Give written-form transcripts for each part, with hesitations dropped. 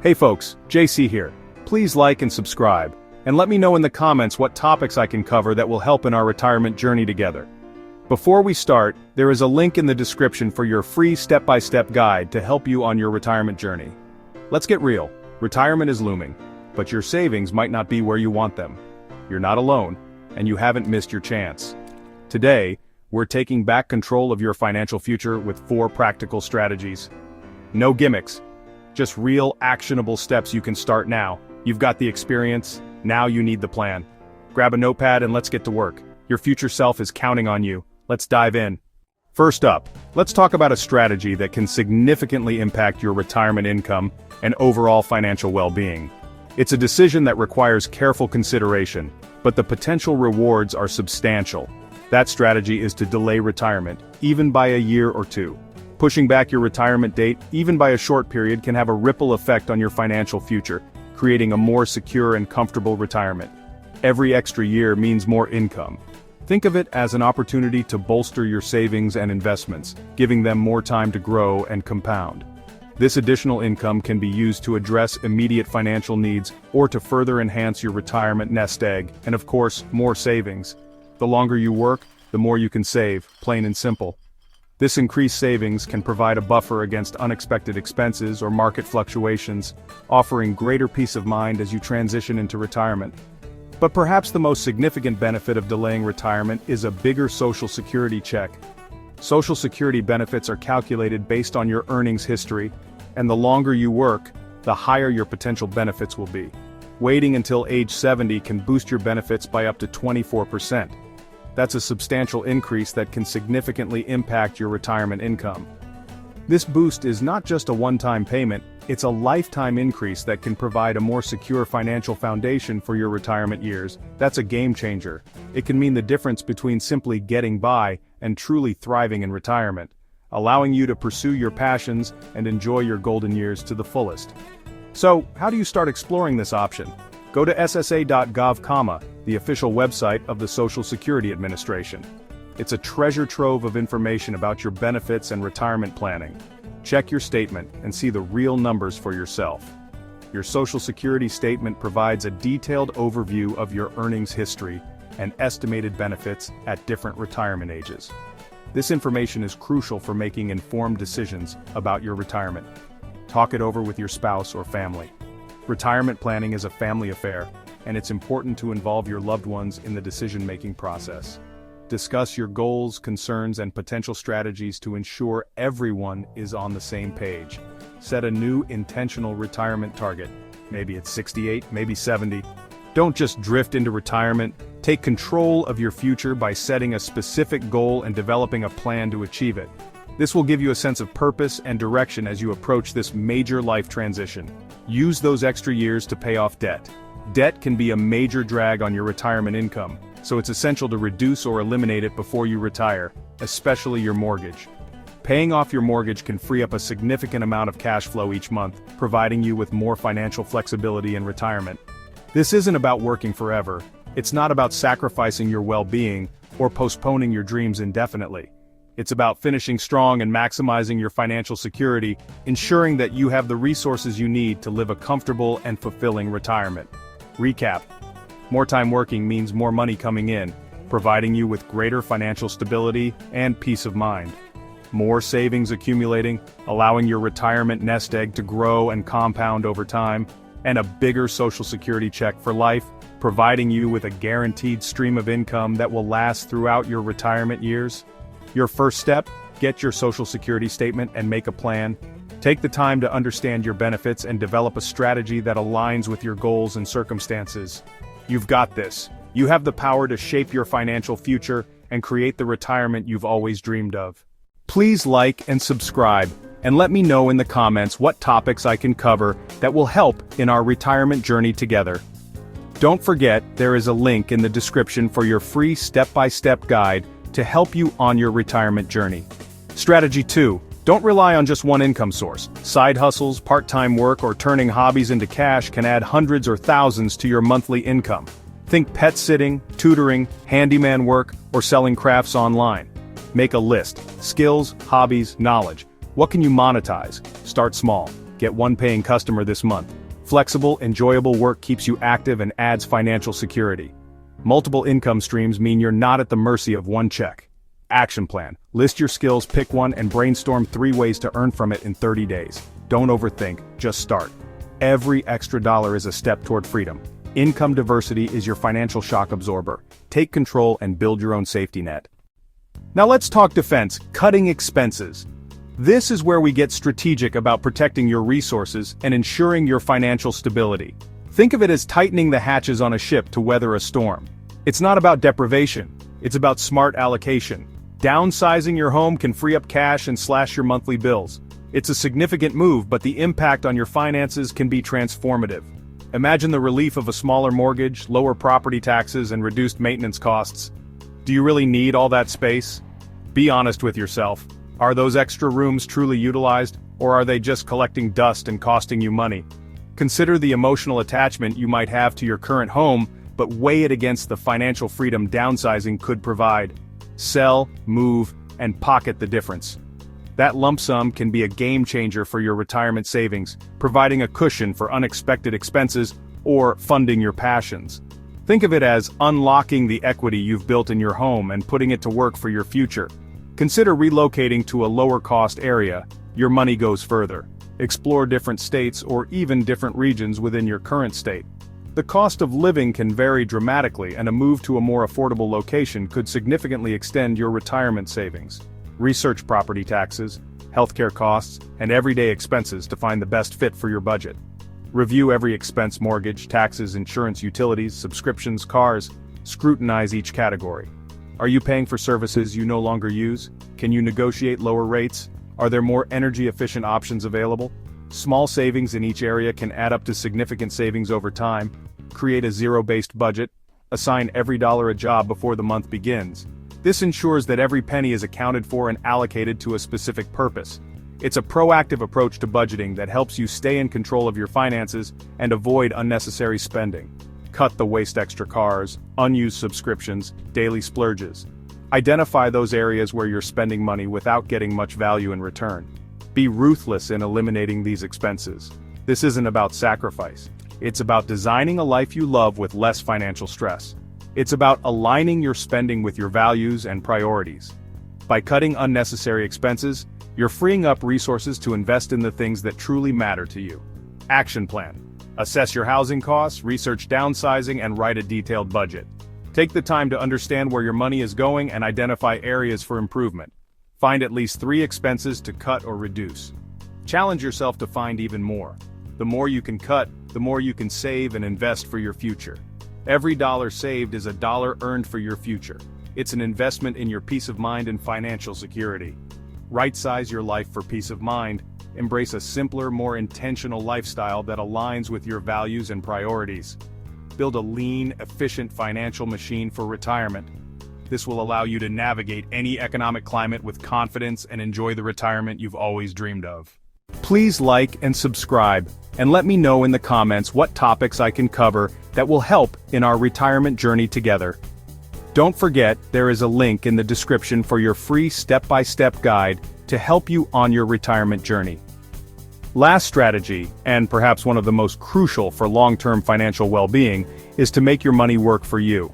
Hey folks, JC here. Please like and subscribe, and let me know in the comments what topics I can cover that will help in our retirement journey together. Before we start, there is a link in the description for your free step-by-step guide to help you on your retirement journey. Let's get real. Retirement is looming, but your savings might not be where you want them. You're not alone, and you haven't missed your chance. Today, we're taking back control of your financial future with 4 practical strategies. No gimmicks, just real actionable steps you can start now. You've got the experience, now you need the plan. Grab a notepad and let's get to work. Your future self is counting on you. Let's dive in. First up, let's talk about a strategy that can significantly impact your retirement income and overall financial well-being. It's a decision that requires careful consideration, but the potential rewards are substantial. That strategy is to delay retirement, even by a year or 2. Pushing back your retirement date, even by a short period, can have a ripple effect on your financial future, creating a more secure and comfortable retirement. Every extra year means more income. Think of it as an opportunity to bolster your savings and investments, giving them more time to grow and compound. This additional income can be used to address immediate financial needs or to further enhance your retirement nest egg, and of course, more savings. The longer you work, the more you can save, plain and simple. This increased savings can provide a buffer against unexpected expenses or market fluctuations, offering greater peace of mind as you transition into retirement. But perhaps the most significant benefit of delaying retirement is a bigger Social Security check. Social Security benefits are calculated based on your earnings history, and the longer you work, the higher your potential benefits will be. Waiting until age 70 can boost your benefits by up to 24%. That's a substantial increase that can significantly impact your retirement income. This boost is not just a one-time payment, it's a lifetime increase that can provide a more secure financial foundation for your retirement years. That's a game changer. It can mean the difference between simply getting by and truly thriving in retirement, allowing you to pursue your passions and enjoy your golden years to the fullest. So, how do you start exploring this option? Go to ssa.gov, the official website of the Social Security Administration. It's a treasure trove of information about your benefits and retirement planning. Check your statement and see the real numbers for yourself. Your Social Security statement provides a detailed overview of your earnings history and estimated benefits at different retirement ages. This information is crucial for making informed decisions about your retirement. Talk it over with your spouse or family. Retirement planning is a family affair, and it's important to involve your loved ones in the decision-making process. Discuss your goals, concerns, and potential strategies to ensure everyone is on the same page. Set a new intentional retirement target. Maybe it's 68, maybe 70. Don't just drift into retirement. Take control of your future by setting a specific goal and developing a plan to achieve it. This will give you a sense of purpose and direction as you approach this major life transition. Use those extra years to pay off debt. Debt can be a major drag on your retirement income, so it's essential to reduce or eliminate it before you retire, especially your mortgage. Paying off your mortgage can free up a significant amount of cash flow each month, providing you with more financial flexibility in retirement. This isn't about working forever. It's not about sacrificing your well-being or postponing your dreams indefinitely. It's about finishing strong and maximizing your financial security, ensuring that you have the resources you need to live a comfortable and fulfilling retirement. Recap. More time working means more money coming in, providing you with greater financial stability and peace of mind. More savings accumulating, allowing your retirement nest egg to grow and compound over time, and a bigger Social Security check for life, providing you with a guaranteed stream of income that will last throughout your retirement years. Your first step, get your Social Security statement and make a plan. Take the time to understand your benefits and develop a strategy that aligns with your goals and circumstances. You've got this. You have the power to shape your financial future and create the retirement you've always dreamed of. Please like and subscribe, and let me know in the comments what topics I can cover that will help in our retirement journey together. Don't forget, there is a link in the description for your free step-by-step guide to help you on your retirement journey. Strategy 2. Don't rely on just one income source. Side hustles, part-time work, or turning hobbies into cash can add hundreds or thousands to your monthly income. Think pet sitting, tutoring, handyman work, or selling crafts online. Make a list. Skills, hobbies, knowledge. What can you monetize? Start small. Get one paying customer this month. Flexible, enjoyable work keeps you active and adds financial security. Multiple income streams mean you're not at the mercy of one check. Action plan. List your skills, pick one, and brainstorm 3 ways to earn from it in 30 days. Don't overthink, just start. Every extra dollar is a step toward freedom. Income diversity is your financial shock absorber. Take control and build your own safety net. Now let's talk defense, cutting expenses. This is where we get strategic about protecting your resources and ensuring your financial stability. Think of it as tightening the hatches on a ship to weather a storm. It's not about deprivation, it's about smart allocation. Downsizing your home can free up cash and slash your monthly bills. It's a significant move, but the impact on your finances can be transformative. Imagine the relief of a smaller mortgage, lower property taxes, and reduced maintenance costs. Do you really need all that space? Be honest with yourself. Are those extra rooms truly utilized, or are they just collecting dust and costing you money? Consider the emotional attachment you might have to your current home, but weigh it against the financial freedom downsizing could provide. Sell, move, and pocket the difference. That lump sum can be a game changer for your retirement savings, providing a cushion for unexpected expenses or funding your passions. Think of it as unlocking the equity you've built in your home and putting it to work for your future. Consider relocating to a lower-cost area. Your money goes further. Explore different states or even different regions within your current state. The cost of living can vary dramatically, and a move to a more affordable location could significantly extend your retirement savings. Research property taxes, healthcare costs, and everyday expenses to find the best fit for your budget. Review every expense: mortgage, taxes, insurance, utilities, subscriptions, cars. Scrutinize each category. Are you paying for services you no longer use? Can you negotiate lower rates? Are there more energy-efficient options available? Small savings in each area can add up to significant savings over time. Create a zero-based budget. Assign every dollar a job before the month begins. This ensures that every penny is accounted for and allocated to a specific purpose. It's a proactive approach to budgeting that helps you stay in control of your finances and avoid unnecessary spending. Cut the waste: extra cars, unused subscriptions, daily splurges. Identify those areas where you're spending money without getting much value in return. Be ruthless in eliminating these expenses. This isn't about sacrifice. It's about designing a life you love with less financial stress. It's about aligning your spending with your values and priorities. By cutting unnecessary expenses, you're freeing up resources to invest in the things that truly matter to you. Action plan. Assess your housing costs, research downsizing, and write a detailed budget. Take the time to understand where your money is going and identify areas for improvement. Find at least 3 expenses to cut or reduce. Challenge yourself to find even more. The more you can cut, the more you can save and invest for your future. Every dollar saved is a dollar earned for your future. It's an investment in your peace of mind and financial security. Right-size your life for peace of mind. Embrace a simpler, more intentional lifestyle that aligns with your values and priorities. Build a lean, efficient financial machine for retirement. This will allow you to navigate any economic climate with confidence and enjoy the retirement you've always dreamed of. Please like and subscribe, and let me know in the comments what topics I can cover that will help in our retirement journey together. Don't forget, there is a link in the description for your free step-by-step guide to help you on your retirement journey. Last strategy, and perhaps one of the most crucial for long-term financial well-being, is to make your money work for you.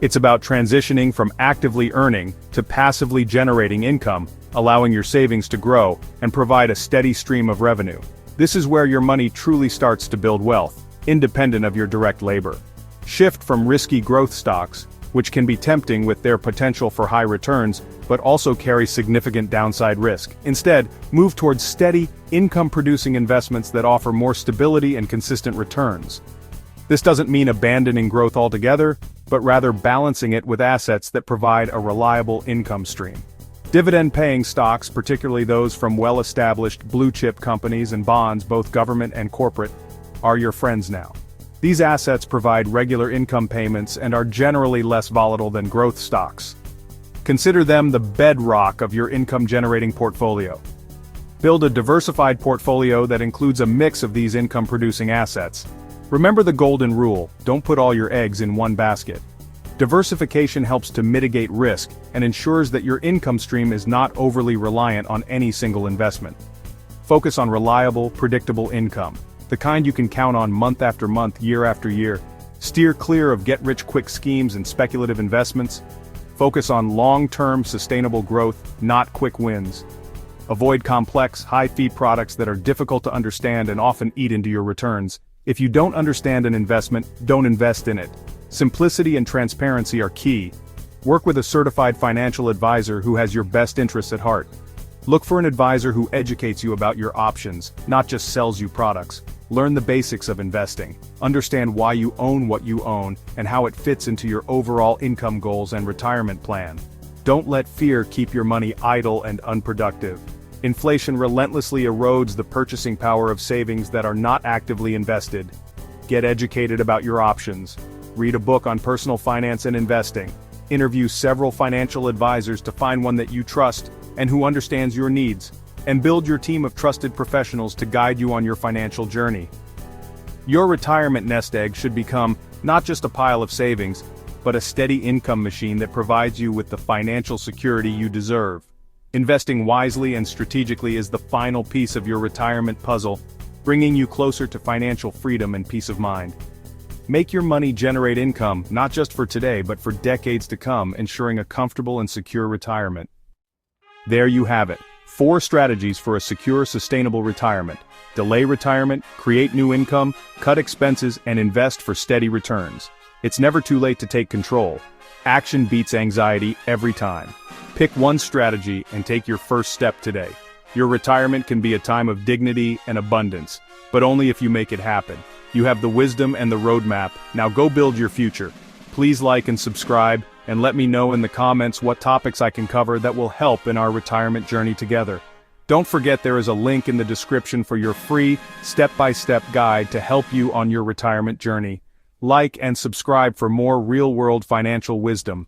It's about transitioning from actively earning to passively generating income, allowing your savings to grow and provide a steady stream of revenue. This is where your money truly starts to build wealth, independent of your direct labor. Shift from risky growth stocks, which can be tempting with their potential for high returns, but also carry significant downside risk. Instead, move towards steady, income-producing investments that offer more stability and consistent returns. This doesn't mean abandoning growth altogether, but rather balancing it with assets that provide a reliable income stream. Dividend-paying stocks, particularly those from well-established blue-chip companies and bonds, both government and corporate, are your friends now. These assets provide regular income payments and are generally less volatile than growth stocks. Consider them the bedrock of your income-generating portfolio. Build a diversified portfolio that includes a mix of these income-producing assets. Remember the golden rule: don't put all your eggs in one basket. Diversification helps to mitigate risk and ensures that your income stream is not overly reliant on any single investment. Focus on reliable, predictable income, the kind you can count on month after month, year after year. Steer clear of get-rich-quick schemes and speculative investments. Focus on long-term sustainable growth, not quick wins. Avoid complex, high-fee products that are difficult to understand and often eat into your returns. If you don't understand an investment, don't invest in it. Simplicity and transparency are key. Work with a certified financial advisor who has your best interests at heart. Look for an advisor who educates you about your options, not just sells you products. Learn the basics of investing. Understand why you own what you own and how it fits into your overall income goals and retirement plan. Don't let fear keep your money idle and unproductive. Inflation relentlessly erodes the purchasing power of savings that are not actively invested. Get educated about your options. Read a book on personal finance and investing. Interview several financial advisors to find one that you trust and who understands your needs. And build your team of trusted professionals to guide you on your financial journey. Your retirement nest egg should become not just a pile of savings, but a steady income machine that provides you with the financial security you deserve. Investing wisely and strategically is the final piece of your retirement puzzle, bringing you closer to financial freedom and peace of mind. Make your money generate income, not just for today but for decades to come, ensuring a comfortable and secure retirement. There you have it. 4 strategies for a secure, sustainable retirement. Delay retirement, create new income, cut expenses, and invest for steady returns. It's never too late to take control. Action beats anxiety every time. Pick one strategy and take your first step today. Your retirement can be a time of dignity and abundance, but only if you make it happen. You have the wisdom and the roadmap. Now go build your future. Please like and subscribe, and let me know in the comments what topics I can cover that will help in our retirement journey together. Don't forget there is a link in the description for your free, step-by-step guide to help you on your retirement journey. Like and subscribe for more real-world financial wisdom.